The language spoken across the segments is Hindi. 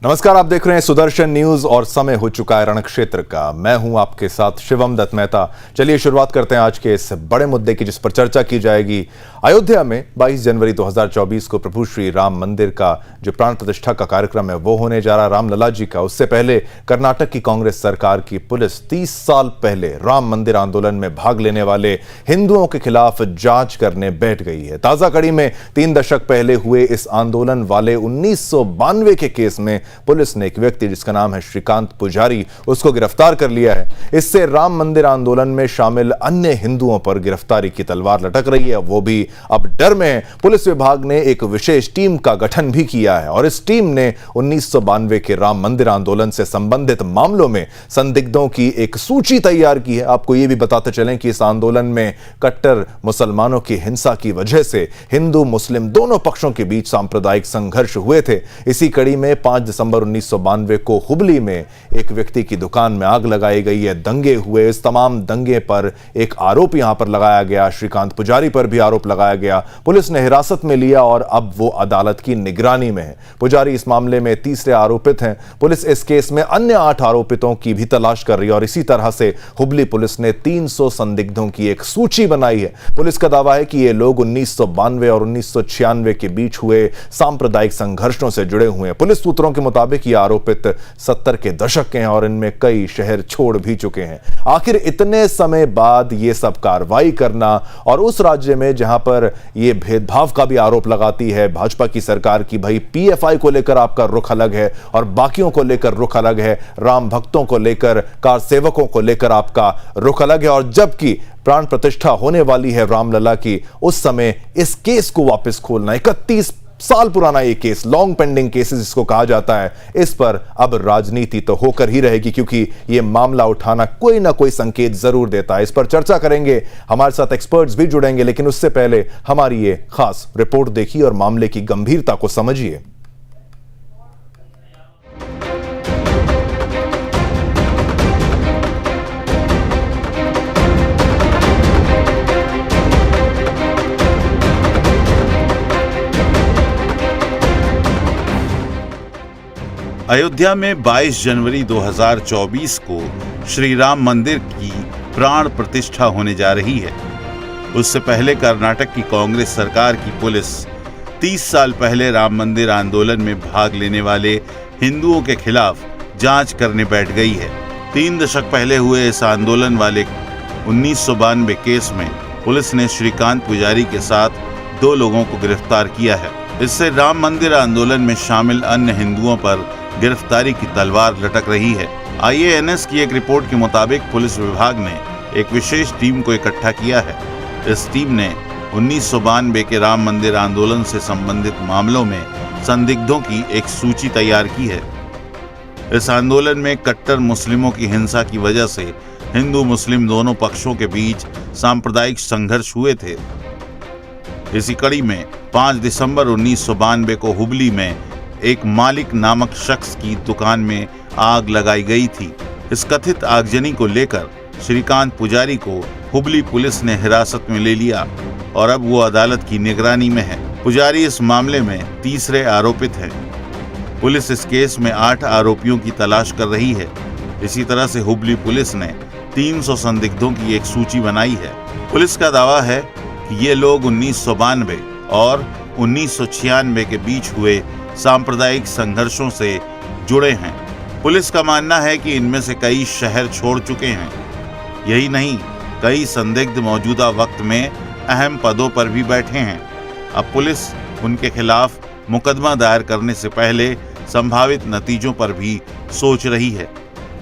नमस्कार, आप देख रहे हैं सुदर्शन न्यूज और समय हो चुका है रणक्षेत्र का। मैं हूं आपके साथ शिवम दत्त मेहता। चलिए शुरुआत करते हैं आज के इस बड़े मुद्दे की जिस पर चर्चा की जाएगी। अयोध्या में 22 जनवरी 2024 को प्रभु श्री राम मंदिर का जो प्राण प्रतिष्ठा का कार्यक्रम है वो होने जा रहा रामलला जी का। उससे पहले कर्नाटक की कांग्रेस सरकार की पुलिस 30 साल पहले राम मंदिर आंदोलन में भाग लेने वाले हिंदुओं के खिलाफ जांच करने बैठ गई है। ताजा कड़ी में 3 दशक पहले हुए इस आंदोलन वाले 1992 के केस में पुलिस ने एक व्यक्ति जिसका नाम है श्रीकांत पुजारी, उसको गिरफ्तार कर लिया है। इससे राम मंदिर आंदोलन में शामिल अन्य हिंदुओं पर गिरफ्तारी की तलवार लटक रही है, वो भी अब डर में है। पुलिस विभाग ने एक विशेष टीम का गठन भी किया है और इस टीम ने 1992 के राम मंदिर आंदोलन से संबंधित मामलों में संदिग्धों की एक सूची तैयार की है। आपको यह भी बताते चलें कि इस आंदोलन में कट्टर मुसलमानों की हिंसा की वजह से हिंदू मुस्लिम दोनों पक्षों के बीच सांप्रदायिक संघर्ष हुए थे। इसी कड़ी में 5 दिसंबर 1992 को हुबली में एक व्यक्ति की दुकान में आग लगाई गई है। दंगे हुए। इस तमाम दंगे पर एक आरोप यहां पर लगाया गया, श्रीकांत पुजारी पर भी आरोप लगाया गया। पुलिस ने हिरासत में लिया और अब वो अदालत की निगरानी में है। पुजारी इस मामले में तीसरे आरोपित हैं। पुलिस इस केस में अन्य 8 आरोपितों की भी तलाश कर रही है और इसी तरह से हुबली पुलिस ने 300 संदिग्धों की एक सूची बनाई है। पुलिस का दावा है कि ये लोग 1992 और 1996 के बीच हुए सांप्रदायिक संघर्षों से जुड़े हुए हैं। पुलिस सूत्रों के मुताबिक ये आरोपित 70 के दशक के हैं और इनमें कई शहर छोड़ भी चुके हैं। आखिर इतने समय बाद ये सब कार्रवाई करना और उस राज्य में जहां पर ये भेदभाव का भी आरोप लगाती है भाजपा की सरकार की, भाई पीएफआई को लेकर आपका रुख अलग है और बाकियों को लेकर रुख अलग है, राम भक्तों को लेकर, कार सेवकों को लेकर आपका रुख अलग है, और जबकि प्राण प्रतिष्ठा होने वाली है रामलला की, उस समय इस केस को वापस खोलना, 31 साल पुराना ये केस, लॉन्ग पेंडिंग केसेस जिसको कहा जाता है, इस पर अब राजनीति तो होकर ही रहेगी क्योंकि ये मामला उठाना कोई ना कोई संकेत जरूर देता है। इस पर चर्चा करेंगे, हमारे साथ एक्सपर्ट्स भी जुड़ेंगे, लेकिन उससे पहले हमारी ये खास रिपोर्ट देखिए और मामले की गंभीरता को समझिए। अयोध्या में 22 जनवरी 2024 को श्री राम मंदिर की प्राण प्रतिष्ठा होने जा रही है। उससे पहले कर्नाटक की कांग्रेस सरकार की पुलिस 30 साल पहले राम मंदिर आंदोलन में भाग लेने वाले हिंदुओं के खिलाफ जांच करने बैठ गई है। 3 दशक पहले हुए इस आंदोलन वाले 1992 केस में पुलिस ने श्रीकांत पुजारी के साथ 2 लोगों को गिरफ्तार किया है। इससे राम मंदिर आंदोलन में शामिल अन्य हिंदुओं पर गिरफ्तारी की तलवार लटक रही है। आईएएनएस की एक रिपोर्ट के मुताबिक पुलिस विभाग ने एक विशेष टीम को इकट्ठा किया है। इस टीम ने 1992 के राम मंदिर आंदोलन से संबंधित मामलों में संदिग्धों की एक सूची तैयार की है। इस आंदोलन में कट्टर मुस्लिमों की हिंसा की वजह से हिंदू मुस्लिम दोनों पक्षों के बीच सांप्रदायिक संघर्ष हुए थे। इसी कड़ी में 5 दिसंबर 1992 को हुबली में एक मालिक नामक शख्स की दुकान में आग लगाई गई थी। इस कथित आगजनी को लेकर श्रीकांत पुजारी को हुबली पुलिस ने हिरासत में ले लिया और अब वो अदालत की निगरानी में है। पुजारी इस मामले में तीसरे आरोपित हैं। पुलिस इस केस में 8 आरोपियों की तलाश कर रही है। इसी तरह से हुबली पुलिस ने 300 संदिग्धों की एक सूची बनाई है। पुलिस का दावा है कि ये लोग 1992 और 1996 के बीच हुए सांप्रदायिक संघर्षों से जुड़े हैं। पुलिस का मानना है कि इनमें से कई शहर छोड़ चुके हैं। यही नहीं, कई संदिग्ध मौजूदा वक्त में अहम पदों पर भी बैठे हैं। अब पुलिस उनके खिलाफ मुकदमा दायर करने से पहले संभावित नतीजों पर भी सोच रही है।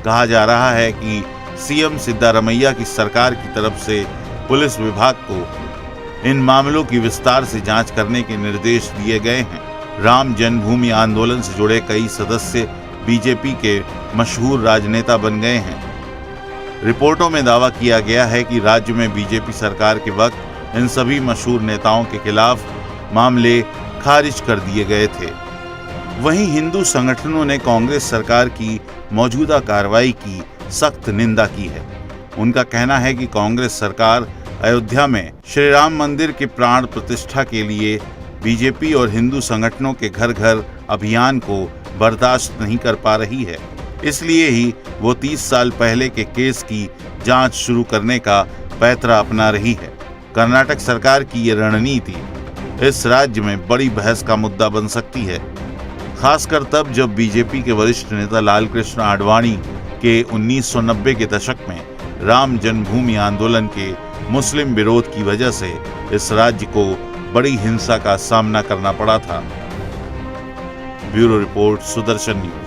कहा जा रहा है कि सीएम सिद्धारमैया की सरकार की तरफ से पुलिस विभाग को इन मामलों की विस्तार से जांच करने के निर्देश दिए गए हैं। राम जन्मभूमि आंदोलन से जुड़े कई सदस्य बीजेपी के मशहूर राजनेता बन गए हैं। रिपोर्टों में दावा किया गया है कि राज्य में बीजेपी सरकार के वक्त इन सभी मशहूर नेताओं के खिलाफ मामले खारिज कर दिए गए थे। वहीं हिंदू संगठनों ने कांग्रेस सरकार की मौजूदा कार्रवाई की सख्त निंदा की है। उनका कहना है कि कांग्रेस सरकार अयोध्या में श्री राम मंदिर के प्राण प्रतिष्ठा के लिए बीजेपी और हिंदू संगठनों के घर घर अभियान को बर्दाश्त नहीं कर पा रही है। इसलिए ही वो 30 साल पहले के केस की जांच शुरू करने का पैतरा अपना रही है। कर्नाटक सरकार की ये रणनीति इस राज्य में बड़ी बहस का मुद्दा बन सकती है, खासकर तब जब बीजेपी के वरिष्ठ नेता लालकृष्ण आडवाणी के 1990 के दशक में राम जन्मभूमि आंदोलन के मुस्लिम विरोध की वजह से इस राज्य को बड़ी हिंसा का सामना करना पड़ा था। Bureau report, Sudarshan news.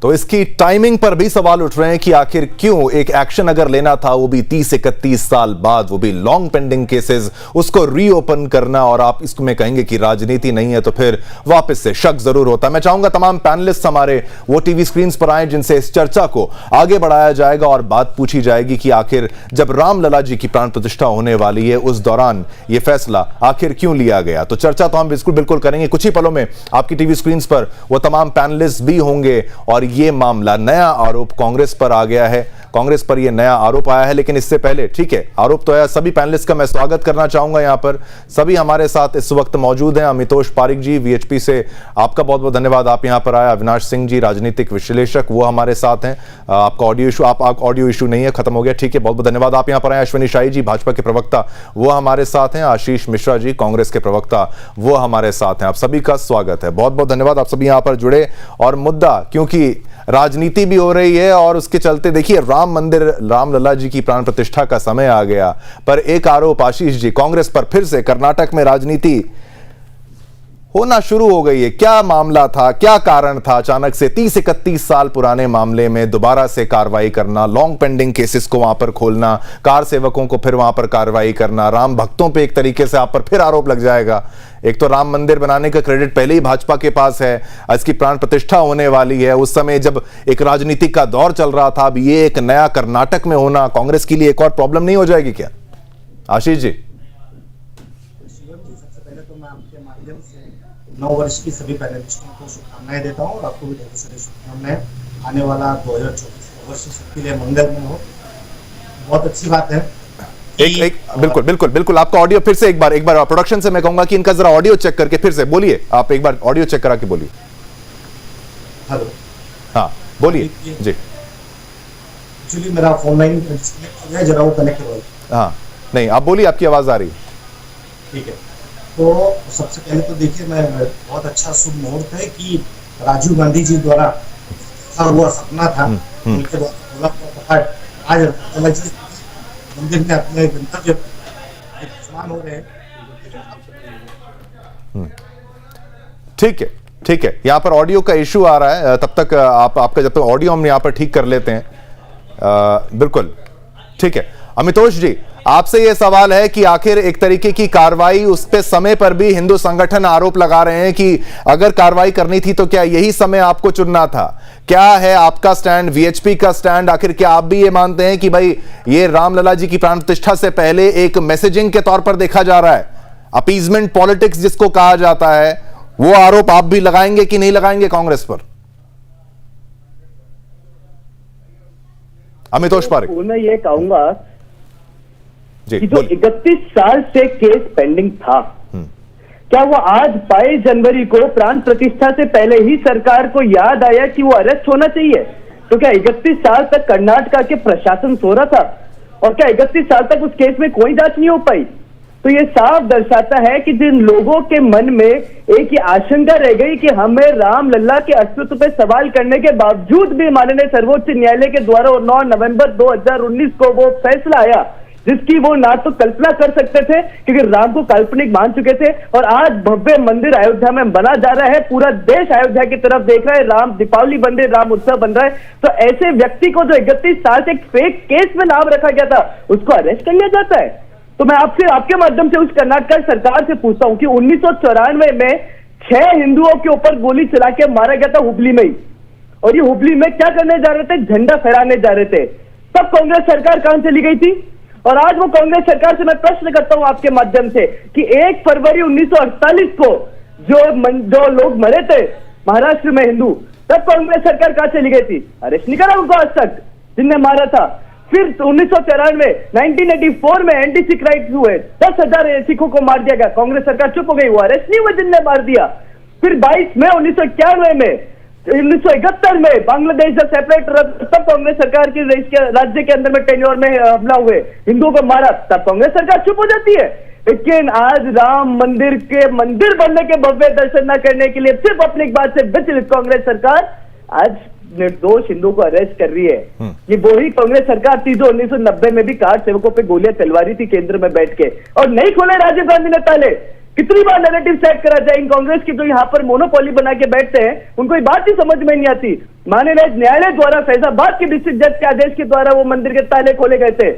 तो इसकी टाइमिंग पर भी सवाल उठ रहे हैं कि आखिर क्यों एक एक्शन अगर लेना था, वो भी 30-31 साल बाद, वो भी लॉन्ग पेंडिंग केसेस, उसको रीओपन करना, और आप इसमें कहेंगे कि राजनीति नहीं है, तो फिर वापस से शक जरूर होता है। मैं चाहूंगा तमाम पैनलिस्ट हमारे वो टीवी स्क्रीन पर आए जिनसे इस चर्चा को आगे बढ़ाया जाएगा और बात पूछी जाएगी कि आखिर जब रामलला जी की प्राण प्रतिष्ठा होने वाली है उस दौरान यह फैसला आखिर क्यों लिया गया। तो चर्चा तो हम बिल्कुल करेंगे। कुछ ही पलों में आपकी टीवी स्क्रीन पर वो तमाम पैनलिस्ट भी होंगे और ये मामला, नया आरोप कांग्रेस पर आ गया है, कांग्रेस पर यह नया आरोप आया है। लेकिन इससे पहले, ठीक है, आरोप तो है, सभी पैनलिस्ट का मैं स्वागत करना चाहूंगा। यहां पर सभी हमारे साथ इस वक्त मौजूद हैं। अमितोष पारिक जी वीएचपी से, आपका बहुत बहुत धन्यवाद, आप यहां पर आए। अविनाश सिंह जी, राजनीतिक विश्लेषक, वो हमारे साथ हैं। आपका ऑडियो इशू, आप ऑडियो इशू नहीं है, खत्म हो गया, ठीक है, बहुत बहुत धन्यवाद, आप यहां पर आए। अश्विनी शाही जी, भाजपा के प्रवक्ता, वो हमारे साथ हैं। आशीष मिश्रा जी, कांग्रेस के प्रवक्ता, वो हमारे साथ हैं। आप सभी का स्वागत है, बहुत बहुत धन्यवाद, आप सभी यहां पर जुड़े। और मुद्दा, क्योंकि राजनीति भी हो रही है और उसके चलते देखिए राम मंदिर, रामलला जी की प्राण प्रतिष्ठा का समय आ गया, पर एक आरोप आशीष जी, कांग्रेस पर फिर से कर्नाटक में राजनीति होना शुरू हो गई है। क्या मामला था, क्या कारण था अचानक से 30-31 साल पुराने मामले में दोबारा से कार्रवाई करना, लॉन्ग पेंडिंग केसेस को वहां पर खोलना, कार सेवकों को फिर वहां पर कार्रवाई करना, राम भक्तों पे एक तरीके से आप पर फिर आरोप लग जाएगा। एक तो राम मंदिर बनाने का क्रेडिट पहले ही भाजपा के पास है, इसकी प्राण प्रतिष्ठा होने वाली है, उस समय जब एक राजनीतिक का दौर चल रहा था, अब ये एक नया कर्नाटक में होना कांग्रेस के लिए एक और प्रॉब्लम नहीं हो जाएगी क्या? आशीष जी। सबसे पहले तो मैं आपके माध्यम से 9 वर्ष की सभी पैनलिस्टों को शुभकामनाएं देता हूँ और आपको भी ढेर सारी शुभकामनाएं। आने वाला 2024 वर्ष सबके लिए मंगलमय हो। बहुत अच्छी बात है। बिल्कुल आपका ऑडियो फिर से एक बार प्रोडक्शन से मैं कहूंगा कि इनका जरा ऑडियो चेक करके फिर से बोलिए, आप एक बार ऑडियो चेक करा के बोलिए। हेलो, हाँ बोलिए जी। एक्चुअली मेरा फोन लाइन डिस्कनेक्ट हो गया, जरा वो कनेक्ट हो गया। हाँ नहीं, आप बोलिए, आपकी आवाज आ रही है। ठीक है, तो सबसे पहले तो देखिए, मैं बहुत अच्छा शुभ मुहूर्त है कि राजीव गांधी जी द्वारा हुआ सपना था, उनके द्वारा पहाड़ आज मंदिर में अपने गंतव्य विराजमान हो रहे हैं। ठीक है, यहाँ पर ऑडियो का इशू आ रहा है, तब तक आपका जब तक ऑडियो हम यहाँ पर ठीक कर लेते हैं। बिल्कुल ठीक है। अमितोष जी, आपसे यह सवाल है कि आखिर एक तरीके की कार्रवाई, उस पे समय पर भी हिंदू संगठन आरोप लगा रहे हैं कि अगर कार्रवाई करनी थी तो क्या यही समय आपको चुनना था? क्या है आपका स्टैंड, वीएचपी का स्टैंड? आखिर क्या आप भी ये मानते हैं कि भाई ये रामलला जी की प्राण प्रतिष्ठा से पहले एक मैसेजिंग के तौर पर देखा जा रहा है, अपीजमेंट पॉलिटिक्स जिसको कहा जाता है, वो आरोप आप भी लगाएंगे कि नहीं लगाएंगे कांग्रेस पर? अमितोष पारिक। मैं ये कहूंगा कि जो 31 साल से केस पेंडिंग था, क्या वो आज 22 जनवरी को प्राण प्रतिष्ठा से पहले ही सरकार को याद आया कि वो अरेस्ट होना चाहिए? तो क्या 31 साल तक कर्नाटक के प्रशासन सो रहा था? और क्या 31 साल तक उस केस में कोई जांच नहीं हो पाई? तो ये साफ दर्शाता है कि जिन लोगों के मन में एक ही आशंका रह गई कि हमें रामलला के अस्तित्व पे सवाल करने के बावजूद भी माननीय सर्वोच्च न्यायालय के द्वारा 9 नवंबर 2019 को वो फैसला आया जिसकी वो ना तो कल्पना कर सकते थे क्योंकि राम को काल्पनिक मान चुके थे, और आज भव्य मंदिर अयोध्या में बना जा रहा है, पूरा देश अयोध्या की तरफ देख रहा है, राम दीपावली बन रही है, राम उत्सव बन रहा है। तो ऐसे व्यक्ति को जो 31 साल से एक फेक केस में नाम रखा गया था, उसको अरेस्ट कर लिया जाता है। तो मैं आपसे, आपके माध्यम से उस कर्नाटक सरकार से पूछता हूं कि 1994 में 6 हिंदुओं के ऊपर गोली चला के मारा गया था हुबली में ही, और ये हुबली में क्या करने जा रहे थे? झंडा फहराने जा रहे थे। तब कांग्रेस सरकार कहां चली गई थी? और आज वो कांग्रेस सरकार से मैं प्रश्न करता हूं आपके माध्यम से कि 1 फरवरी 1948 को जो लोग मरे थे महाराष्ट्र में हिंदू, तब कांग्रेस सरकार कहां चली गई थी? अरेस्ट नहीं करा उनको आज तक जिनने मारा था। फिर 1994 1984 में एंटी सिख राइट्स हुए, 10,000 सिखों को मार दिया गया, कांग्रेस सरकार चुप हो गई, वो अरेस्ट नहीं हुए जिनने मार दिया। फिर 22 मई 1991 में 1971 में बांग्लादेश जब सेपरेट, तब कांग्रेस सरकार की राज्य के अंदर में टेन्योर में हमला हुए, हिंदुओं को मारा, तब कांग्रेस सरकार चुप हो जाती है। लेकिन आज राम मंदिर के मंदिर बनने के भव्य दर्शन न करने के लिए सिर्फ अपनी एक बात से विचलित कांग्रेस सरकार आज निर्दोष हिंदुओं को अरेस्ट कर रही है। ये वही कांग्रेस सरकार थी जो 1990 में भी कार सेवकों पे गोलियां चलवा रही थी केंद्र में बैठ के, और नहीं खोले राजीव गांधी ने ताले। कितनी बार नैरेटिव सेट करा जाए, इन कांग्रेस की जो यहाँ पर मोनोपोली बना के बैठते हैं उनको ये बात ही समझ में नहीं आती। माननीय न्यायालय द्वारा फैजाबाद के डिस्ट्रिक्ट जज के आदेश के द्वारा वो मंदिर के ताले खोले गए थे,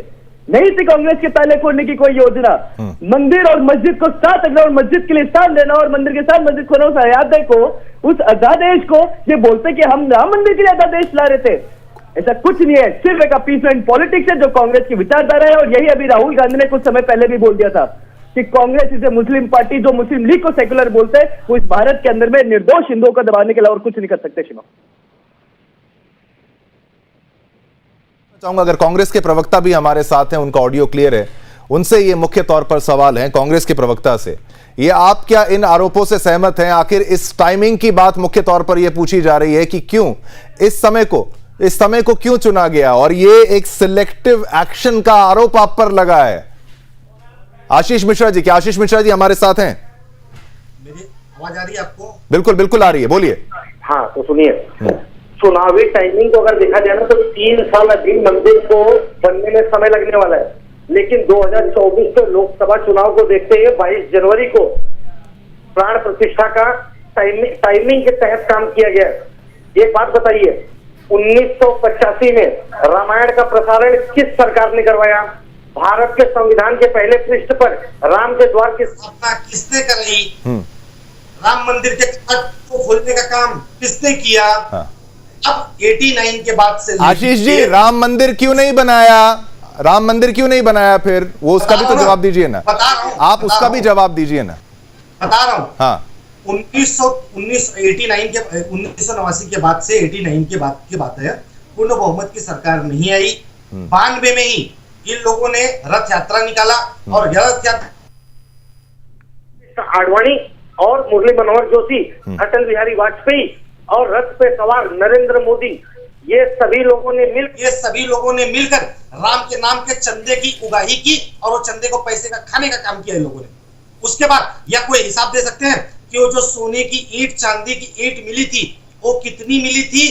नहीं थी कांग्रेस के ताले खोलने की कोई योजना। मंदिर और मस्जिद को साथ रखना और मस्जिद के लिए स्थान देना और मंदिर के साथ मस्जिद खोलना, उस अध्यादेश को, उस अध्यादेश को ये बोलते कि हम राम मंदिर के लिए अध्यादेश ला रहे थे। ऐसा कुछ नहीं है, सिर्फ एक अपीसमेंट पॉलिटिक्स है जो कांग्रेस की विचारधारा है। और यही अभी राहुल गांधी ने कुछ समय पहले भी बोल दिया था कि कांग्रेस इसे मुस्लिम पार्टी, जो मुस्लिम लीग को सेक्युलर बोलते हैं, वो इस भारत के अंदर में निर्दोष हिंदुओं को दबाने के अलावा और कुछ नहीं कर सकते। शिवा चाहूंगा अगर कांग्रेस के प्रवक्ता भी हमारे साथ हैं, उनका ऑडियो क्लियर है, उनसे ये मुख्य तौर पर सवाल है कांग्रेस के प्रवक्ता से, ये आप क्या इन आरोपों से सहमत हैं? आखिर इस टाइमिंग की बात मुख्य तौर पर यह पूछी जा रही है कि क्यों इस समय को क्यों चुना गया, और ये एक सिलेक्टिव एक्शन का आरोप आप पर लगा है। आशीष मिश्रा जी, क्या आशीष मिश्रा जी हमारे साथ हैं? मेरी आवाज आ रही है आपको? बिल्कुल बिल्कुल आ रही है, बोलिए। हाँ, तो सुनिए, चुनावी टाइमिंग को अगर देखा जाए ना तो 3 साल अभी मंदिर को बनने में समय लगने वाला है, लेकिन 2024 के लोकसभा चुनाव को देखते हुए 22 जनवरी को प्राण प्रतिष्ठा का टाइमिंग के तहत काम किया गया है। एक बात बताइए, 1985 में रामायण का प्रसारण किस सरकार ने करवाया? भारत के संविधान के पहले पृष्ठ पर राम के द्वार की स्थापना किसने कराई? राम मंदिर के कपाट को खोलने का काम किसने किया? अब 89 के बाद से आशीष जी, राम मंदिर क्यों नहीं बनाया? राम मंदिर क्यों नहीं बनाया फिर? वो उसका भी तो जवाब दीजिए ना। बता रहा हूं, आप उसका भी जवाब दीजिए ना। बता रहा हूं। हाँ, 1989 के बाद से 89 के बाद की बात है, पूर्ण बहुमत की सरकार नहीं आई। 92 में ही इन लोगों ने रथ यात्रा निकाला और रथ यात्रा आडवाणी और मुरली मनोहर जोशी, अटल बिहारी वाजपेयी और रथ पे सवार नरेंद्र मोदी, ये सभी लोगों ने मिलकर राम के नाम के चंदे की उगाही की और वो चंदे को पैसे का खाने का काम किया इन लोगों ने। उसके बाद या कोई हिसाब दे सकते हैं कि वो जो सोने की ईंट, चांदी की ईंट मिली थी वो कितनी मिली थी?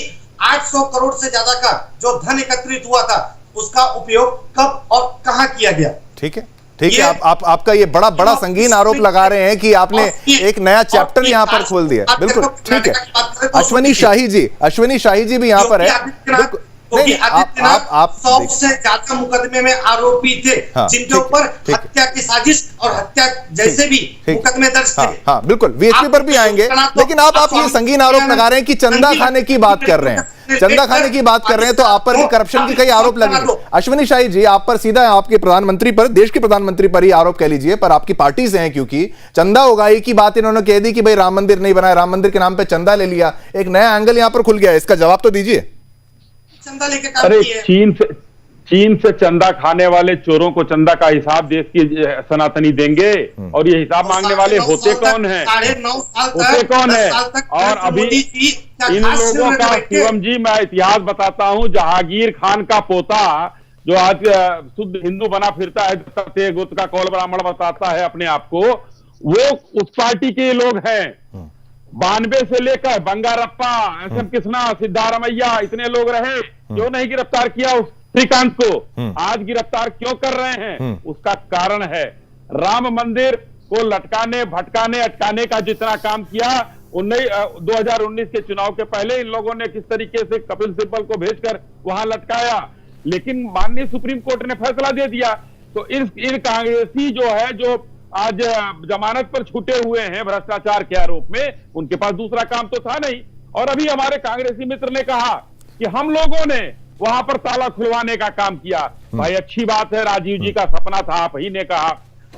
800 करोड़ से ज्यादा का जो धन एकत्रित हुआ था उसका उपयोग कब और कहां किया गया? ठीक है, ठीक है। आपका ये बड़ा संगीन आरोप लगा रहे हैं कि आपने एक नया चैप्टर यहां पर खोल दिया। बिल्कुल ठीक है। अश्विनी शाही जी भी यहां पर है। आप 100 से ज्यादा मुकदमे में आरोपी थे, जिनके ऊपर हत्या की साजिश और हत्या जैसे भी मुकदमे दर्ज थे। हाँ बिल्कुल, वीएचपी पर भी आएंगे, लेकिन आप ये संगीन आरोप लगा रहे हैं कि चंदा खाने की बात कर रहे हैं, चंदा खाने की बात कर रहे हैं, तो आप पर भी करप्शन के कई आरोप लगेंगे। अश्विनी शाही जी, आप पर सीधा आपके प्रधानमंत्री पर, देश के प्रधानमंत्री पर ही आरोप कह लीजिए, पर आपकी पार्टी से हैं, क्योंकि चंदा उगाही की बात इन्होंने कह दी कि भाई राम मंदिर नहीं बनाया, राम मंदिर के नाम पे चंदा ले लिया। एक नया एंगल यहां पर खुल गया, इसका जवाब तो दीजिए। चंदा लेके काम अरे किए। चीन से चंदा खाने वाले चोरों को चंदा का हिसाब देश की सनातनी देंगे, और ये हिसाब मांगने वाले होते कौन हैं? 9.5 साल होते कौन है? तक और अभी इन लोगों का, शिवम जी मैं इतिहास बताता हूं, जहांगीर खान का पोता जो आज शुद्ध हिंदू बना फिरता है, गुप्त का कौल ब्राह्मण बताता है अपने आप को, वो उस पार्टी के लोग हैं। 92 से लेकर बंगारप्पा, एस.एम. कृष्णा, सिद्धारमैया, इतने लोग रहे, क्यों नहीं गिरफ्तार किया उस श्रीकांत को? आज गिरफ्तार क्यों कर रहे हैं? उसका कारण है राम मंदिर को लटकाने, भटकाने, अटकाने का जितना काम किया 2019 के चुनाव के पहले इन लोगों ने किस तरीके से कपिल सिब्बल को भेजकर वहां लटकाया, लेकिन माननीय सुप्रीम कोर्ट ने फैसला दे दिया। तो इन कांग्रेसी जो है, जो आज जमानत पर छूटे हुए हैं भ्रष्टाचार के आरोप में, उनके पास दूसरा काम तो था नहीं। और अभी हमारे कांग्रेसी मित्र ने कहा कि हम लोगों ने वहां पर ताला खुलवाने का काम किया। भाई अच्छी बात है, राजीव जी का सपना था, आप ही ने कहा।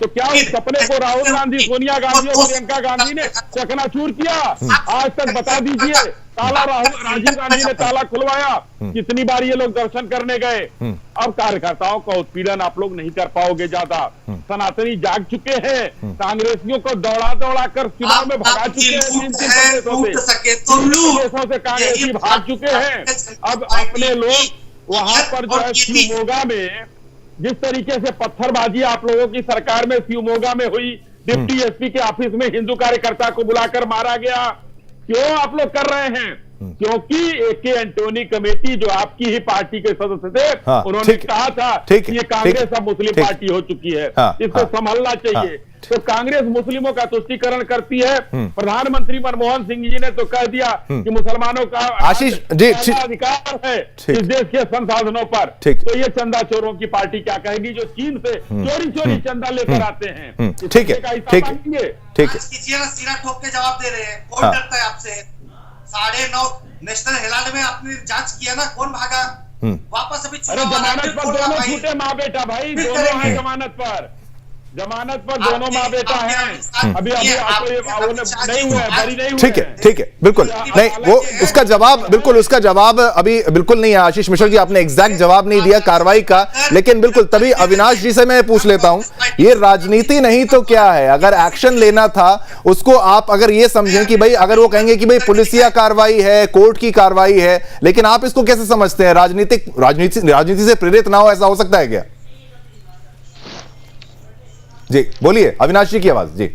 तो क्या उस सपने को राहुल गांधी, सोनिया गांधी और प्रियंका गांधी ने चकनाचूर किया? आज तक बता दीजिए, ताला राजीव गांधी ने ताला खुलवाया, कितनी बार ये लोग दर्शन करने गए? अब कार्यकर्ताओं का उत्पीड़न आप लोग नहीं कर पाओगे ज्यादा। सनातनी जाग चुके हैं, कांग्रेसियों को दौड़ा दौड़ा कर चुनाव में भगा चुके हैं, 3 प्रदेशों से कांग्रेसी भाग चुके हैं। अब अपने लोग वहां पर जो है शिवमोगा में जिस तरीके से पत्थरबाजी आप लोगों की सरकार में शिवमोगा में हुई, डिप्टी एसपी के ऑफिस में हिंदू कार्यकर्ता को बुलाकर मारा गया, क्यों आप लोग कर रहे हैं? क्योंकि एके एंटोनी कमेटी जो आपकी ही पार्टी के सदस्य थे, उन्होंने कहा था कि ये कांग्रेस अब मुस्लिम पार्टी हो चुकी है, इसको संभलना चाहिए। तो कांग्रेस मुस्लिमों का तुष्टीकरण करती है। प्रधानमंत्री मनमोहन सिंह जी ने तो कह दिया कि मुसलमानों का आशीष जी अधिकार है इस देश के संसाधनों पर। तो ये चंदा चोरों की पार्टी क्या कहेगी जो चीन से चोरी चोरी चंदा लेकर आते हैं? ठीक है, ठीक है, ठीक है। सीना ठोक के जवाब दे रहे हैं। कौन डरता है आपसे? 9:30 नेशनल हेराल्ड में आपने जांच किया ना, कौन भागा? वापस अभी जमानत पर दोनों छूटे माँ बेटा, भाई दोनों हैं जमानत पर दोनों माँ बेटा हैं। अभी नहीं हुए, बरी नहीं हुए। ठीक है, ठीक है, बिल्कुल नहीं, वो उसका जवाब अभी बिल्कुल नहीं है। आशीष मिश्रा जी, आपने एग्जैक्ट जवाब नहीं दिया कार्रवाई का, लेकिन बिल्कुल तभी अविनाश जी से मैं पूछ लेता हूं, ये राजनीति नहीं तो क्या है? अगर एक्शन लेना था उसको आप अगर ये समझें कि भाई, अगर वो कहेंगे कि भाई पुलिसिया कार्रवाई है, कोर्ट की कार्रवाई है, लेकिन आप इसको कैसे समझते हैं? राजनीति से प्रेरित ना हो, ऐसा हो सकता है क्या? जी बोलिए, अविनाश जी की आवाज। जी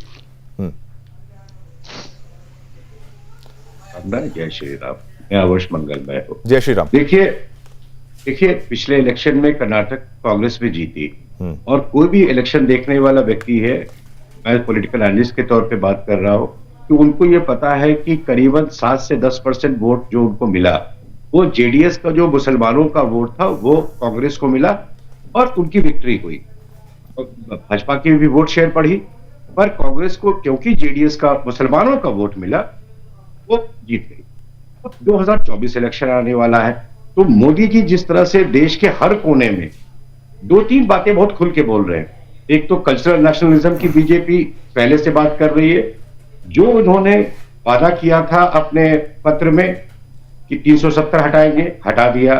जय श्री राम, मैं अवश्य मंगलमय हो। जय श्री राम। देखिए पिछले इलेक्शन में कर्नाटक कांग्रेस में जीती, और कोई भी इलेक्शन देखने वाला व्यक्ति है, मैं पॉलिटिकल एनालिस्ट के तौर पे बात कर रहा हूं, कि उनको ये पता है कि करीबन 7 से 10% वोट जो उनको मिला, वो जेडीएस का जो मुसलमानों का वोट था वो कांग्रेस को मिला और उनकी विक्ट्री हुई। भाजपा की भी वोट शेयर बढ़ी, पर कांग्रेस को क्योंकि जेडीएस का मुसलमानों का वोट मिला, वो जीत गई। 2024 इलेक्शन आने वाला है, तो मोदी जी जिस तरह से देश के हर कोने में 2-3 बातें बहुत खुल के बोल रहे हैं। एक तो कल्चरल नेशनलिज्म की बीजेपी पहले से बात कर रही है, जो उन्होंने वादा किया था अपने पत्र में कि 370 हटाएंगे, हटा दिया।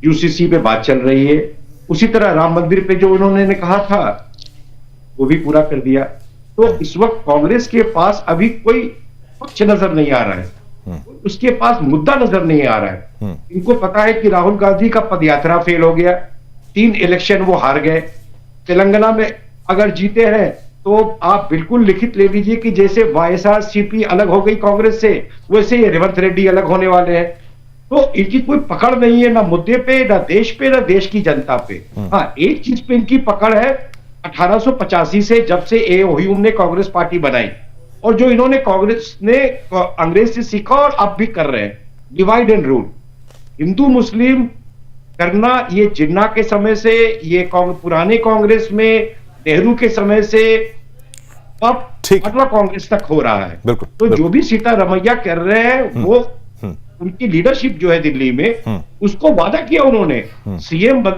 यूसीसी पे बात चल रही है, उसी तरह राम मंदिर पे जो उन्होंने कहा था वो भी पूरा कर दिया। तो इस वक्त कांग्रेस के पास अभी कोई पक्ष नजर नहीं आ रहा है, उसके पास मुद्दा नजर नहीं आ रहा है। इनको पता है कि राहुल गांधी का पदयात्रा फेल हो गया, 3 इलेक्शन वो हार गए। तेलंगाना में अगर जीते हैं तो आप बिल्कुल लिखित ले लीजिए कि जैसे वाईएसआरसीपी अलग हो गई कांग्रेस से, वैसे ये रेवंत रेड्डी अलग होने वाले हैं। तो इनकी कोई पकड़ नहीं है, ना मुद्दे पे, ना देश पे, ना देश की जनता पे। हाँ, एक चीज पे इनकी पकड़ है, 1885 से जब से ए.ओ. ने कांग्रेस पार्टी बनाई, और जो इन्होंने कांग्रेस ने अंग्रेज से सीखा और अब भी कर रहे हैं, डिवाइड एंड रूल। हिंदू मुस्लिम करना ये जिन्ना के समय से, ये पुराने कांग्रेस में नेहरू के समय से, अब अटवा कांग्रेस तक हो रहा है। तो जो भी सीतारमैया कर रहे हैं वो उनकी लीडरशिप जो है दिल्ली में, उसको वादा किया उन्होंने सीएम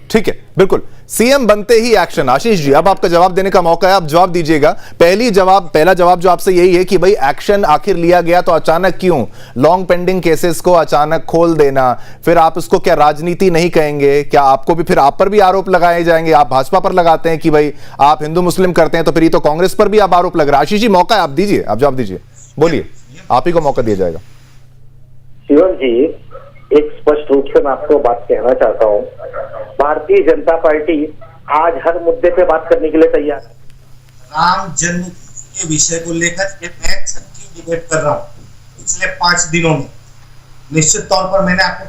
ठीक है, बिल्कुल सीएम बनते ही एक्शन। आशीष जी, अब आपका जवाब देने का मौका है, आप जवाब दीजिएगा। पहला जवाब जो आपसे यही है कि भाई एक्शन आखिर लिया गया तो अचानक क्यों? लॉन्ग पेंडिंग केसेस को अचानक खोल देना, फिर आप उसको क्या राजनीति नहीं कहेंगे? क्या आपको भी फिर आप पर भी आरोप लगाए जाएंगे? आप भाजपा पर लगाते हैं कि भाई आप हिंदू मुस्लिम करते हैं, तो फिर ये तो कांग्रेस पर भी आप आरोप लग रहा है। आशीष जी, मौका है, आप दीजिए, आप जवाब दीजिए, बोलिए, आप ही को मौका दिया जाएगा। शिवम जी, एक स्पष्ट रूप से मैं आपको बात कहना चाहता हूँ, भारतीय जनता पार्टी आज हर मुद्दे पे बात करने के लिए तैयार है। राम जन्म के विषय को लेकर ये मैं छठी डिबेट कर रहा हूँ पिछले 5 दिनों में। निश्चित तौर पर मैंने आपको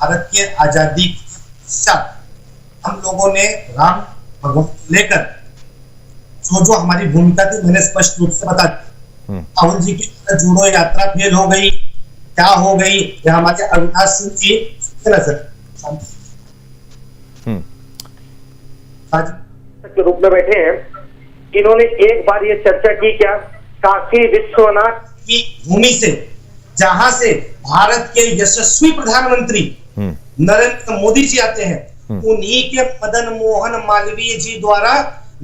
भारत के आजादी के पश्चात हम लोगों ने राम भगवान को लेकर जो हमारी भूमिका थी, मैंने स्पष्ट रूप से बता दी। राहुल जी की जोड़ो यात्रा फेल हो गई, क्या हो गई, या हमारे अविनाश सिंह जी के रूप में बैठे हैं, इन्होंने एक बार ये चर्चा की क्या काशी विश्वनाथ की भूमि से, जहां से भारत के यशस्वी प्रधानमंत्री नरेंद्र मोदी जी आते हैं, उन्हीं के मदन मोहन मालवीय जी द्वारा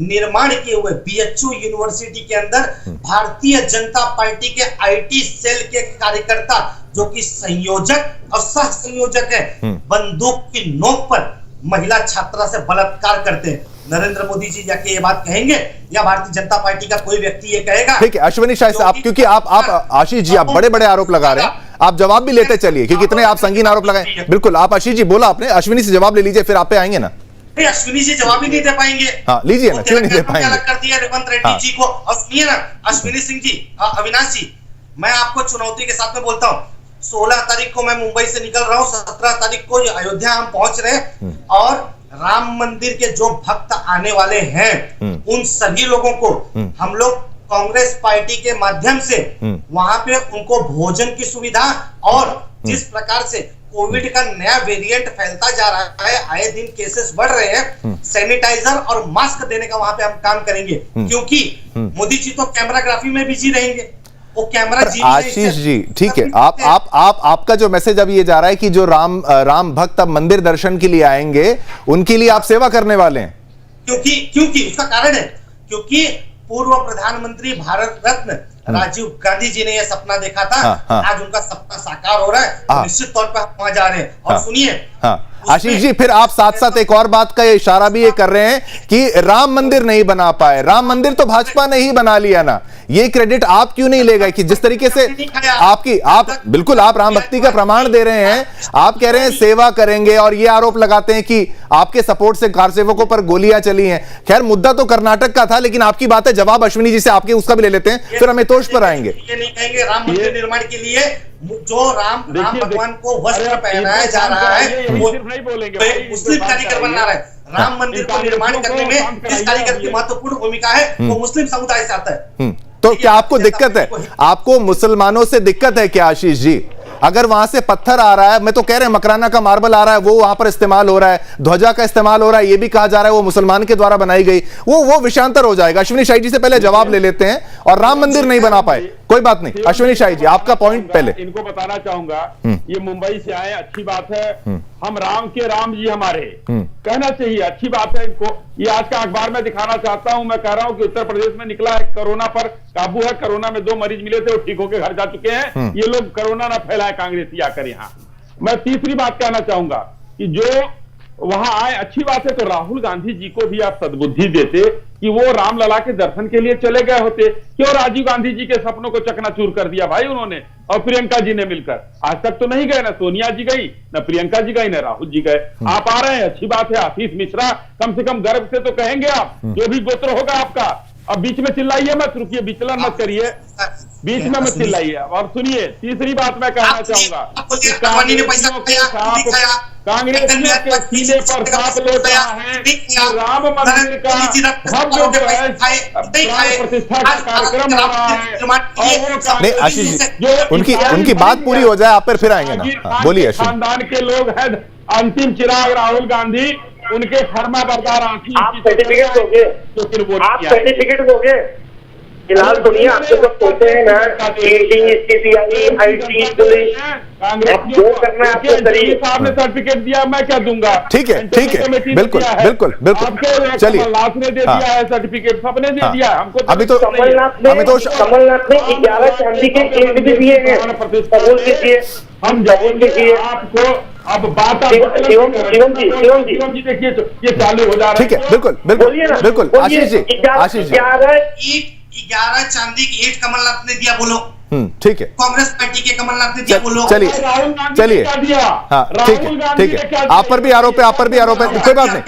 निर्माण किए हुए बीएचयू यूनिवर्सिटी के अंदर भारतीय जनता पार्टी के आईटी सेल के कार्यकर्ता जो कि संयोजक और सह संयोजक है, बंदूक की नोक पर महिला छात्रा से बलात्कार करते हैं। नरेंद्र मोदी जी जाके ये बात कहेंगे या भारतीय जनता पार्टी का कोई व्यक्ति ये कहेगा? ठीक है अश्विनी शाह साहब, क्योंकि आप आशीष जी आप बड़े बड़े आरोप लगा रहे हैं, आप जवाब भी लेते चलिए क्योंकि इतने आप संगीन आरोप लगाए। बिल्कुल, आप आशीष जी बोला आपने, अश्विनी से जवाब ले लीजिए, फिर आप पे आएंगे ना। अश्विनी जी जवाब ही नहीं दे पाएंगे। हाँ लीजिए ना, क्यों नहीं दे पाएंगे? कर दिया रेवंत रेड्डी जी को। और सुनिए ना अश्विनी सिंह जी, अविनाश जी, मैं आपको चुनौती के साथ में बोलता हूँ, 16 तारीख को मैं मुंबई से निकल रहा हूँ, 17 तारीख को अयोध्या हम पहुंच रहे हैं और राम मंदिर के जो भक्त आने वाले हैं उन सभी लोगों को हम लोग कांग्रेस पार्टी के माध्यम से वहां पे उनको भोजन की सुविधा और जिस प्रकार से कोविड का नया वेरिएंट फैलता जा रहा है, आए दिन केसेस बढ़ रहे हैं, सैनिटाइजर और मास्क देने का वहां पे हम काम करेंगे क्योंकि मोदी जी तो कैमराग्राफी में बिजी रहेंगे। वो कैमरा जी आशीष जी ठीक है, आपका जो मैसेज अब ये जा रहा है कि जो राम भक्त अब मंदिर दर्शन के लिए आएंगे उनके लिए आप सेवा करने वाले हैं, क्योंकि उसका कारण है क्योंकि पूर्व प्रधानमंत्री भारत रत्न राजीव गांधी जी ने यह सपना देखा था। आज उनका सपना साकार हो रहा है, तो निश्चित तौर पर हम वहां जा रहे हैं। और सुनिए आशीष जी, फिर आप साथ साथ एक और बात का इशारा भी ये कर रहे हैं कि राम मंदिर नहीं बना पाए। राम मंदिर तो भाजपा ने ही बना लिया ना, ये क्रेडिट आप क्यों नहीं ले गए कि जिस तरीके से आप बिल्कुल आप राम भक्ति का प्रमाण दे रहे हैं, आप कह रहे हैं सेवा करेंगे और ये आरोप लगाते हैं कि आपके सपोर्ट से कारसेवकों पर गोलियां चली हैं। खैर मुद्दा तो कर्नाटक का था, लेकिन आपकी बात है, जवाब अश्विनी जी से आपके उसका भी ले लेते हैं, फिर हमें तोष पर आएंगे। ये नहीं कहेंगे राम मंदिर निर्माण के लिए जो राम भगवान को वस्त्र पहनाया जा रहा है वो मुस्लिम कारीगर बना रहा है। राम मंदिर को निर्माण करने में जिस कारीगर की महत्वपूर्ण भूमिका है वो मुस्लिम समुदाय से आता है। तो क्या आपको दिक्कत है, आपको मुसलमानों से दिक्कत है क्या आशीष जी? अगर वहां से पत्थर आ रहा है, मैं तो कह रहे हैं मकराना का मार्बल आ रहा है, वो वहां पर इस्तेमाल हो रहा है, ध्वजा का इस्तेमाल हो रहा है, ये भी कहा जा रहा है वो मुसलमान के द्वारा बनाई गई, वो विषयांतर हो जाएगा। अश्विनी शाही जी से पहले जवाब ले लेते हैं। और राम मंदिर नहीं बना पाए, कोई बात नहीं, अश्विनी शाही जी आपका पॉइंट पहले। इनको बताना चाहूंगा, ये मुंबई से आए, अच्छी बात है, हम राम के राम जी हमारे, कहना चाहिए, अच्छी बात है इनको। ये आज का अखबार में दिखाना चाहता हूं, मैं कह रहा हूं कि उत्तर प्रदेश में निकला है, कोरोना पर काबू है, कोरोना में 2 मरीज मिले थे, वो ठीक होकर घर जा चुके हैं। ये लोग कोरोना ना फैलाए कांग्रेसी आकर यहाँ। मैं तीसरी बात कहना चाहूंगा कि जो वहां आए, अच्छी बात है, तो राहुल गांधी जी को भी आप सद्बुद्धि देते कि वो रामलला के दर्शन के लिए चले गए होते। क्यों राजीव गांधी जी के सपनों को चकनाचूर कर दिया भाई उन्होंने और प्रियंका जी ने मिलकर? आज तक तो नहीं गए, ना सोनिया जी गई, ना प्रियंका जी गई, ना राहुल जी गए। आप आ रहे हैं, अच्छी बात है। आशीष मिश्रा, कम से कम गर्व से तो कहेंगे आप, जो भी गोत्र होगा आपका। अब बीच में चिल्लाइए मत, रुकिए, विचलन मत करिए, बीच में मत चिल्लाइए। और सुनिए, तीसरी बात मैं कहना चाहूंगा, कांग्रेसियों के सीने पर सांप लौट रहा है कि राम मंदिर का भव्य प्राण प्रतिष्ठा का कार्यक्रम हो रहा है। नहीं आशीष जी, उनकी बात पूरी हो जाए, आप फिर आएंगे ना, बोलिए। खानदान के लोग हैं, अंतिम चिराग राहुल गांधी, उनके फर्मा बरदार आप सर्टिफिकेट दोगे, तो फिर वो आप सर्टिफिकेट दोगे। फिलहाल दुनिया आपसे सब कहते हैं ना, ईडी, सीबीआई, आईटी, पुलिस, आप जो करना है आपको करिए। साहब ने सर्टिफिकेट दिया, मैं क्या दूंगा? ठीक है, बिल्कुल बिल्कुल बिल्कुल, चलिए। कमलनाथ ने दे दिया है सर्टिफिकेट, सबने दे दिया है हमको। अभी तो कमलनाथ ने 11 चांदी के ईंट भी दिए हैं, कबूल कीजिए, हम कबूल कीजिए आपको। अब बात शिवम जी देखिए, ये चालू हो जा रहा है। ठीक है, बिल्कुल बिल्कुल आशीष जी, 11 चांदी की ईंट कमलनाथ ने दिया, बोलो। ठीक है, कांग्रेस पार्टी के कमलनाथ ने दिया, बोलो। चलिए हाँ, ठीक है, आप पर भी आरोप है, कोई बात नहीं।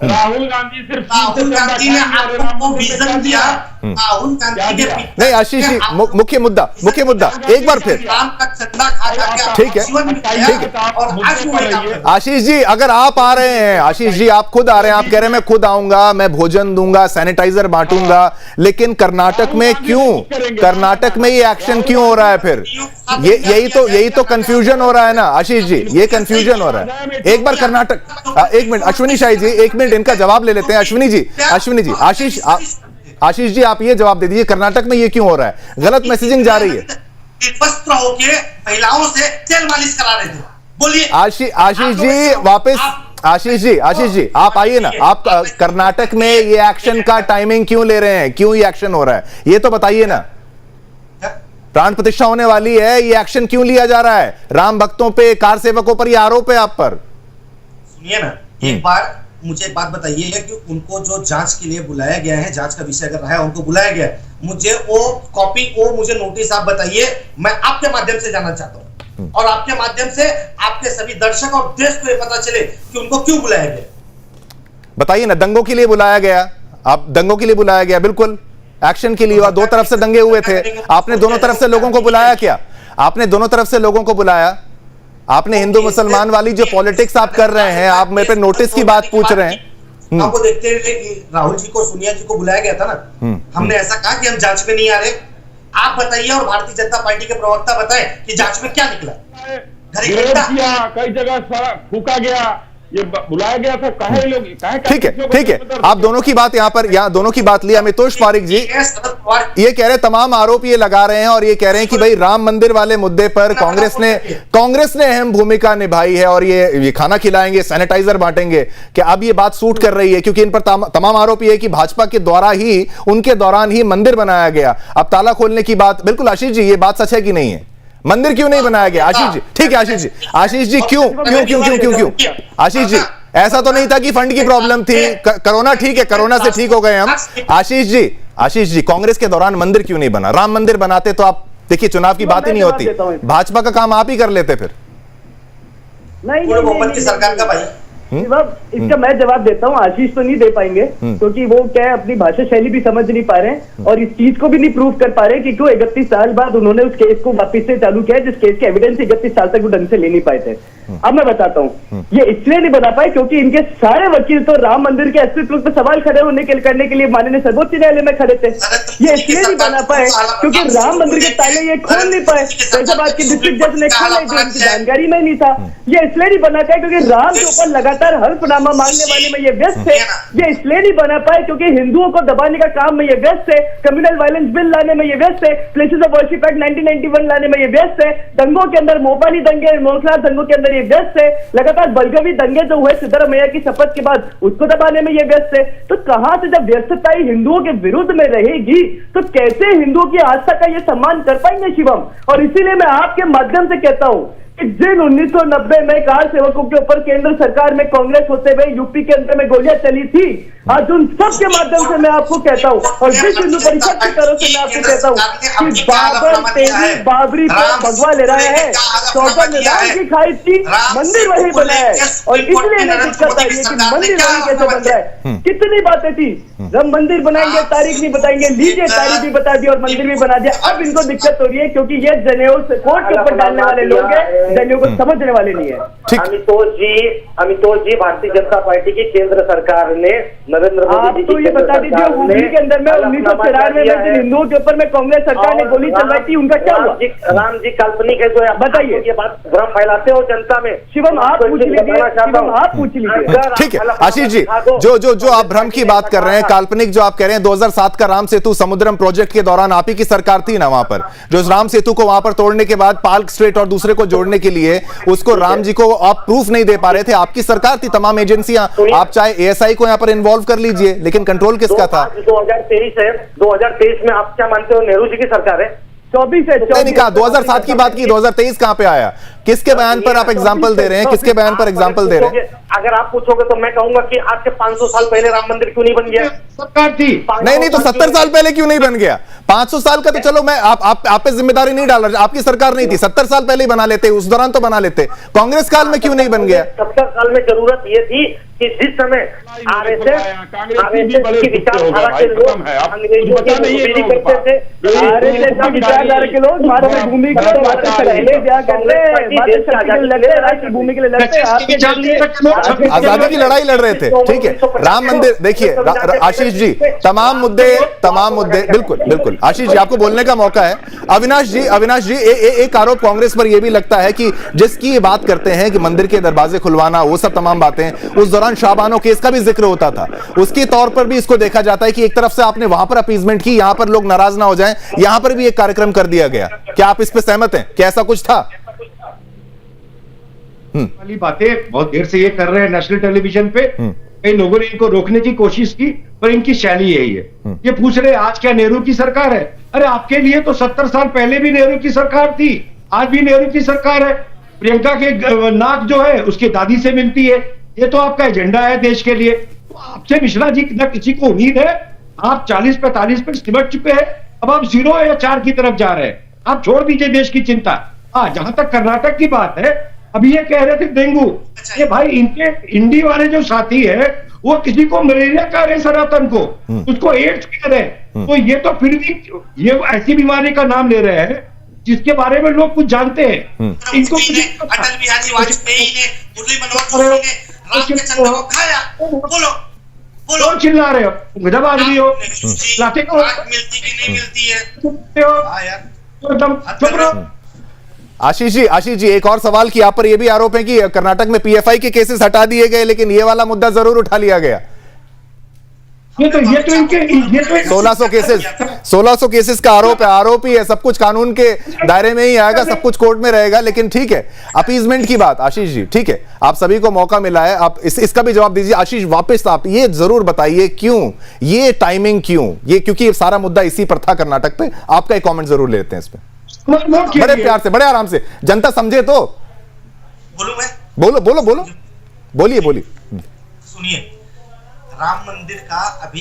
राहुल गांधी सिर्फ राहुल गांधी ने आपको विजन दिया, राहुल गांधी ने नहीं आशीष जी, मुख्य मुद्दा एक बार फिर, ठीक है आशीष जी, अगर आप आ रहे हैं, आशीष जी आप खुद आ रहे हैं, आप कह रहे हैं मैं खुद आऊंगा, मैं भोजन दूंगा, सैनिटाइजर बांटूंगा, लेकिन कर्नाटक में क्यों, कर्नाटक में ये एक्शन क्यों हो रहा है? फिर यही तो कंफ्यूजन हो रहा है ना आशीष जी, ये कंफ्यूजन हो रहा है। एक बार कर्नाटक, एक मिनट अश्विनी शाही जी, एक मिनट इनका जवाब ले लेते हैं। अश्विनी जी, आशीष जी आप ये जवाब दे दीजिए, कर्नाटक में ये क्यों हो रहा है? गलत मैसेजिंग जा रही है। वस्त्र होके महिलाओं से तेल मालिश करा रहे थे, बोलिए। आशीष जी वापस, आशीष जी आप आइए ना। आप कर्नाटक में ये एक्शन का टाइमिंग क्यों ले रहे हैं, क्यों ये एक्शन हो रहा है, ये तो बताइए ना। प्राण प्रतिष्ठा होने वाली है, ये एक्शन क्यों लिया जा रहा है? राम भक्तों पे, कार सेवकों पर ये आरोप है आप पर। सुनिए ना, एक बार मुझे एक बात बताइए कि उनको जो जांच के लिए बुलाया गया है, जांच का विषय अगर रहा है, उनको बुलाया गया है, मुझे वो कॉपी, वो मुझे नोटिस आप बताइए, मैं आपके माध्यम से जानना चाहता हूं, और आपके माध्यम से आपके सभी दर्शक और देश को ये पता चले कि उनको क्यों बुलाया गया। बताइए ना। दंगों के लिए बुलाया गया, आप दंगों के लिए बुलाया गया, बिल्कुल एक्शन के लिए। दो तरफ से दंगे हुए थे, आपने दोनों तरफ से लोगों को बुलाया क्या? आपने दोनों तरफ से लोगों को बुलाया? आपने हिंदू मुसलमान वाली जो पॉलिटिक्स आप कर रहे हैं, आप मेरे पे नोटिस की बात पूछ रहे हैं। आपको देखते हुए राहुल जी को, सोनिया जी को बुलाया गया था ना, हमने ऐसा कहा कि हम जांच में नहीं आ रहे। आप बताइए और भारतीय जनता पार्टी के प्रवक्ता बताएं कि जांच में क्या निकला। कई जगह फूका गया, ये बुलाया गया था, कहे लोग, ठीक है। आप दोनों की बात यहाँ दोनों की बात ली। अमितोष पारिक जी ये कह रहे, तमाम आरोप ये लगा रहे हैं और ये कह रहे हैं कि भाई राम मंदिर वाले मुद्दे पर कांग्रेस ने अहम भूमिका निभाई है और ये खाना खिलाएंगे, सैनिटाइजर बांटेंगे। क्या अब ये बात सूट कर रही है? क्योंकि इन पर तमाम आरोप ये है कि भाजपा के द्वारा ही, उनके दौरान ही मंदिर बनाया गया। अब ताला खोलने की बात, बिल्कुल आशीष जी, ये बात सच है कि नहीं है? मंदिर क्यों नहीं बनाया गया? आशीष जी, ठीक है आशीष जी क्यों? आशीष जी, ऐसा तो नहीं था कि फंड की प्रॉब्लम थी, कोरोना, ठीक है, कोरोना से ठीक हो गए हम। आशीष जी, कांग्रेस के दौरान मंदिर क्यों नहीं बना? राम मंदिर बनाते तो आप देखिए चुनाव की बात ही नहीं होती, भाजपा का काम आप ही कर लेते फिर। नहीं सरकार का भाई इसका मैं जवाब देता हूँ। आशीष तो नहीं दे पाएंगे क्योंकि वो क्या है, अपनी भाषा शैली भी समझ नहीं पा रहे हैं और इस चीज को भी नहीं प्रूव कर पा रहे कि क्यों 31 साल बाद उन्होंने उस केस को वापस से चालू किया, जिस केस के एविडेंस 31 साल तक वो ढंग से ले नहीं पाए थे। अब मैं बताता हूँ, ये इसलिए नहीं बना पाए क्योंकि इनके सारे वकील तो राम मंदिर के अस्तित्व पर सवाल खड़े होने के करने के लिए माननीय सर्वोच्च न्यायालय में खड़े थे। ये इसलिए नहीं बना पाए क्योंकि राम मंदिर के ताले ये खोल नहीं पाए, फैजाबाद के डिस्ट्रिक्ट जज ने खोला, उनकी जानकारी में नहीं था। ये इसलिए नहीं बना पाए क्योंकि राम के ऊपर लगातार हल्फनामा मांगने वाले में ये व्यस्त थे। ये इसलिए नहीं बना पाए क्योंकि हिंदुओं को दबाने का काम में ये व्यस्त है, कम्युनल वायलेंस बिल लाने में ये व्यस्त है, प्लेसेस ऑफ वर्शिप एक्ट 1991 लाने में ये व्यस्त है, दंगों के अंदर मोपाली दंगे, मोखला दंगों के अंदर ये व्यस्त है, लगातार बलगवी दंगे जो हुए सिद्धरामैया की शपथ के बाद उसको दबाने में ये व्यस्त है। तो कहां से जब व्यस्तता ही हिंदुओं के विरुद्ध में रहेगी तो कैसे हिंदुओं की आस्था का ये सम्मान कर पाएंगे शिवम? और इसीलिए मैं आपके माध्यम से कहता हूं कि जिन 1990 में कार सेवकों के ऊपर केंद्र सरकार में कांग्रेस होते हुए यूपी के अंदर में गोलियां चली थी, आज उन सब के माध्यम से मैं आपको कहता हूं और विश्व हिंदू परिषद की तरफ से मैं आपको कहता हूं कि बाबर तेरी बाबरी पर भगवा ले रहा है, 14 निजाम की खाई थी, मंदिर वही बना है और इसलिए इन्हें दिक्कत आई है कि मंदिर वही कैसे बन रहा है। कितनी बातें थी, राम मंदिर बनाएंगे, तारीख नहीं बताएंगे, लीजिए तारीख भी बता दी और मंदिर भी बना दिया। अब इनको दिक्कत हो रही है क्योंकि ये जनेऊ कोर्ट के ऊपर डालने वाले लोग हैं, जनेऊ को समझने वाले नहीं है। अमितोष जी, भारतीय जनता पार्टी की केंद्र सरकार ने नरेंद्र मोदी आप तो ये बता दीजिए, हुगली के अंदर में 1993 में जिन हिंदुओं के ऊपर में कांग्रेस सरकार ने गोली चलवाई थी उनका क्या हुआ? राम जी काल्पनिक है जो आप बताइए, ये बात भ्रम फैलाते हो जनता में। शिवम आप पूछ लीजिए, आप पूछ लीजिए। ठीक है आशीष जी, जो आप भ्रम की बात कर रहे हैं, काल्पनिक जो आप कह रहे हैं, 2007 का राम सेतु समुद्रम प्रोजेक्ट के दौरान आप ही की सरकार थी ना वहां पर, जो राम सेतु को वहां पर तोड़ने के बाद पार्क स्ट्रेट और दूसरे को जोड़ने के लिए उसको राम जी को आप प्रूफ नहीं दे पा रहे थे, आपकी सरकार थी, तमाम एजेंसियां, आप चाहे एएसआई को यहां पर इन्वॉल्व कर लीजिए, लेकिन कंट्रोल किसका था? 2023 है, 2023 में आप क्या मानते हो नेहरू जी की सरकार है? 24 है, नहीं कहा 2007 की बात की, 2023 कहां पे आया? किसके बयान पर आप एग्जांपल दे रहे हैं? किसके बयान पर एग्जांपल दे रहे हैं? अगर आप पूछोगे तो मैं कहूंगा कि आज से 500 साल पहले राम मंदिर क्यों नहीं बन गया? सरकार थी। नहीं तो 70 साल पहले क्यों नहीं बन गया? 500 साल का तो चलो मैं आप पे जिम्मेदारी नहीं डाल रहा, आपकी सरकार नहीं थी, 70 साल पहले ही बना लेते, उस दौरान तो बना लेते, कांग्रेस काल में क्यों नहीं बन गया? 70 साल में जरूरत ये थी कि जिस समय आरएसएस की विचारधारा के लोग अंग्रेजों की विरोधी करते थे, आरएसएस की विचारधारा के लोग मातृभूमि के भूमि के लिए लड़ते, आजादी की लड़ाई लड़ रहे थे। ठीक है, राम मंदिर, देखिए आशीष जी, तमाम मुद्दे बिल्कुल आशीष जी आपको बोलने का मौका है। अविनाश जी एक आरोप कांग्रेस पर यह भी लगता है कि जिसकी बात करते हैं कि मंदिर के दरवाजे खुलवाना, वो सब तमाम बातें, उस दौरान शाहबानो केस का भी जिक्र होता था, उसके तौर पर भी इसको देखा जाता है कि एक तरफ से आपने वहां पर अपीजमेंट की, यहां पर लोग नाराज ना हो जाएं, यहां पर भी एक कार्यक्रम कर दिया गया। क्या आप इस पे सहमत हैं? क्या ऐसा कुछ था? वाली बातें बहुत देर से ये कर रहे हैं नेशनल टेलीविजन पे। कई लोगों ने इनको रोकने की कोशिश की, पर इनकी शैली यही है। ये पूछ रहे आज क्या नेहरू की सरकार है? अरे आपके लिए तो 70 साल पहले भी नेहरू की सरकार थी, आज भी नेहरू की सरकार है। प्रियंका के नाक जो है उसकी दादी से मिलती है। ये तो आपका एजेंडा है देश के लिए। तो आपसे मिश्रा जी न किसी को उम्मीद है। आप 40-45 पे सिमट चुके हैं, अब आप 0 या 4 की तरफ जा रहे हैं। आप छोड़ दीजिए देश की चिंता। हाँ, जहां तक कर्नाटक की बात है, अभी ये कह रहे थे डेंगू। ये भाई इनके इंडी वाले जो साथी है वो किसी को मलेरिया कह रहे, सनातन को उसको एड्स कह रहे। तो ये तो फिर भी ये ऐसी बीमारी का नाम ले रहे हैं जिसके बारे में लोग कुछ जानते हैं। इनको अटल बिहारी वाजपेयी ने, मुरली मनोहर जोशी ने राम के चंद्र को खाया। बोलो बोलो, चिल्ला रहे हो, गजब आदमी हो। लाते को मिलती कि नहीं मिलती है? हाँ यार, एकदम चुप रहो। आशीष जी एक और सवाल कि यहाँ पर यह भी आरोप है कि कर्नाटक में पीएफआई के केसेस हटा दिए गए, लेकिन ये वाला मुद्दा जरूर उठा लिया गया। ये तो इनके 1600 केसेस का आरोप ही है। सब कुछ कानून के दायरे में ही आएगा, सब कुछ कोर्ट में रहेगा। लेकिन ठीक है, अपीजमेंट की बात आशीष जी, ठीक है, आप सभी को मौका मिला है, आप इसका भी जवाब दीजिए। आशीष वापस आप ये जरूर बताइए क्यों ये टाइमिंग, क्यों ये, क्योंकि सारा मुद्दा इसी पर था कर्नाटक पे। आपका एक कॉमेंट जरूर लेते हैं इस पे, बड़े प्यार से, बड़े आराम से, जनता समझे तो। बोलूं मैं? बोलिए। सुनिए, राम मंदिर का अभी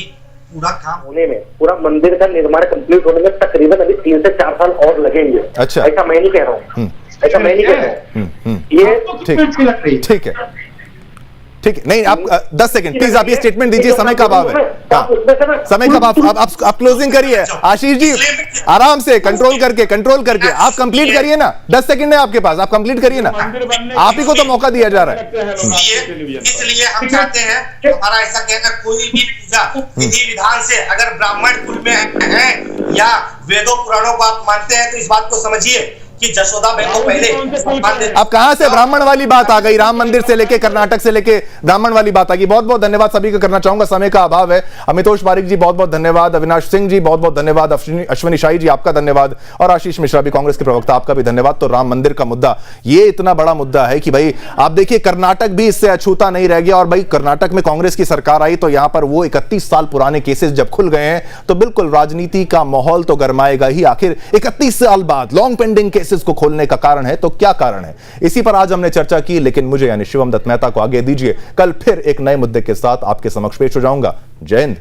पूरा काम होने में, पूरा मंदिर का निर्माण कंप्लीट होने में तकरीबन अभी 3 से 4 साल और लगेंगे। अच्छा, ऐसा मैं नहीं कह रहा हूँ, ऐसा मैं नहीं कह रहा हूँ। ये ठीक है, नहीं आप 10 सेकंड प्लीज, आप ये स्टेटमेंट दीजिए, समय का अभाव है। समय का अभाव, आप क्लोजिंग करिए। आशीष जी आराम से, कंट्रोल करके आप कंप्लीट करिए ना। 10 सेकंड है आपके पास, आप कंप्लीट करिए ना। आप ही को तो मौका दिया जा रहा है। इसलिए हम चाहते हैं कि हमारा ऐसा कहना, कोई भी पूजा विधि विधान से अगर ब्राह्मण कुल में है या वेदों पुराणों को आप मानते हैं, तो इस बात को समझिए कि जसोदा बहन को पहले। अब कहां से ब्राह्मण वाली बात आ गई? राम मंदिर से लेके कर्नाटक से लेके ब्राह्मण वाली बात आ गई। बहुत बहुत धन्यवाद सभी को करना चाहूंगा, समय का अभाव है। अमितोष पारिक जी बहुत बहुत धन्यवाद, अविनाश सिंह जी बहुत बहुत धन्यवाद, अश्विनी शाही जी आपका धन्यवाद, और आशीष मिश्रा भी कांग्रेस के प्रवक्ता, आपका भी धन्यवाद। तो राम मंदिर का मुद्दा ये इतना बड़ा मुद्दा है कि भाई आप देखिए कर्नाटक भी इससे अछूता नहीं रह गया। और भाई कर्नाटक में कांग्रेस की सरकार आई तो यहां पर वो 31 साल पुराने केसेस जब खुल गए हैं तो बिल्कुल राजनीति का माहौल तो गरमाएगा ही। आखिर 31 साल बाद लॉन्ग पेंडिंग केसेस को खोलने का कारण है तो क्या कारण है, इसी पर आज हमने चर्चा की। लेकिन मुझे यानी शिवम दत्त मेहता को आगे दीजिए, कल फिर एक नए मुद्दे के साथ आपके समक्ष पेश हो जाऊंगा। जय हिंद।